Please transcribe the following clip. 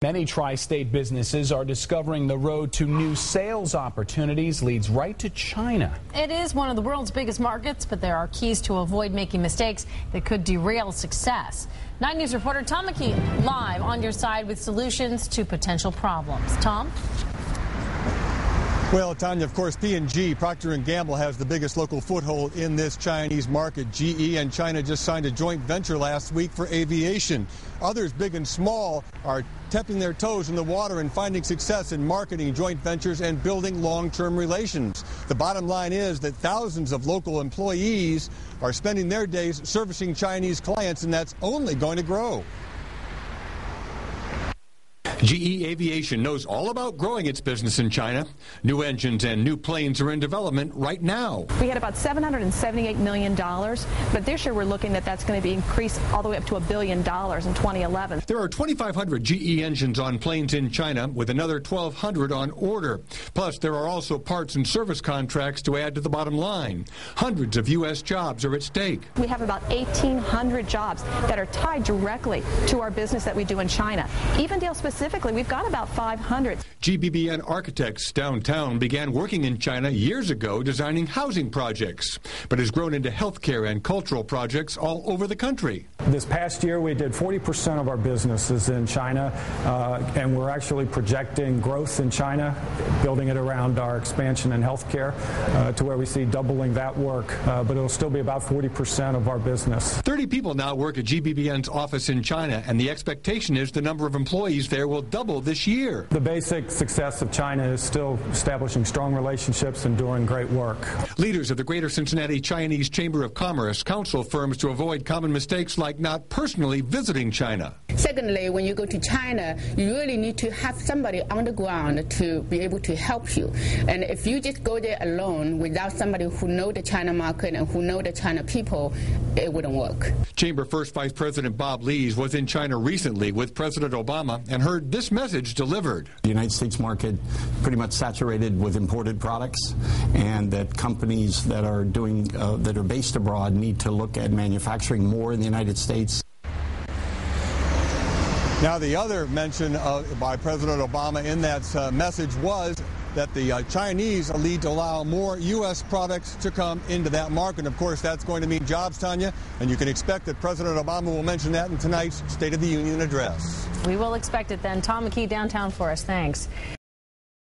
Many tri-state businesses are discovering the road to new sales opportunities leads right to China. It is one of the world's biggest markets, but there are keys to avoid making mistakes that could derail success. 9 News reporter Tom McKee live on your side with solutions to potential problems. Tom? Well, Tanya, of course, P&G, Procter & Gamble, has the biggest local foothold in this Chinese market. GE and China just signed a joint venture last week for aviation. Others, big and small, are tapping their toes in the water and finding success in marketing joint ventures and building long-term relations. The bottom line is that thousands of local employees are spending their days servicing Chinese clients, and that's only going to grow. GE Aviation knows all about growing its business in China. New engines and new planes are in development right now. We had about $778 million, but this year we're looking that that's going to be increased all the way up to $1 billion in 2011. There are 2,500 GE engines on planes in China, with another 1,200 on order. Plus, there are also parts and service contracts to add to the bottom line. Hundreds of U.S. jobs are at stake. We have about 1,800 jobs that are tied directly to our business that we do in China. Evendale specifically, we've got about 500. GBBN Architects downtown began working in China years ago designing housing projects, but has grown into healthcare and cultural projects all over the country. This past year we did 40% of our businesses in China, and we're actually projecting growth in China, building it around our expansion in healthcare to where we see doubling that work, but it'll still be about 40% of our business. 30 people now work at GBBN's office in China, and the expectation is the number of employees there will double this year. The basic success of China is still establishing strong relationships and doing great work. Leaders of the Greater Cincinnati Chinese Chamber of Commerce counsel firms to avoid common mistakes like not personally visiting China. Secondly, when you go to China, you really need to have somebody on the ground to be able to help you. And if you just go there alone without somebody who knows the China market and who knows the China people, it wouldn't work. Chamber First Vice President Bob Lees was in China recently with President Obama and heard this message delivered. The United States market pretty much saturated with imported products, and that companies that are doing that are based abroad need to look at manufacturing more in the United States. Now, the other mention by President Obama in that message was that the Chinese need to allow more U.S. products to come into that market. Of course, that's going to mean jobs, Tanya, and you can expect that President Obama will mention that in tonight's State of the Union address. We will expect it then. Tom McKee downtown for us. Thanks.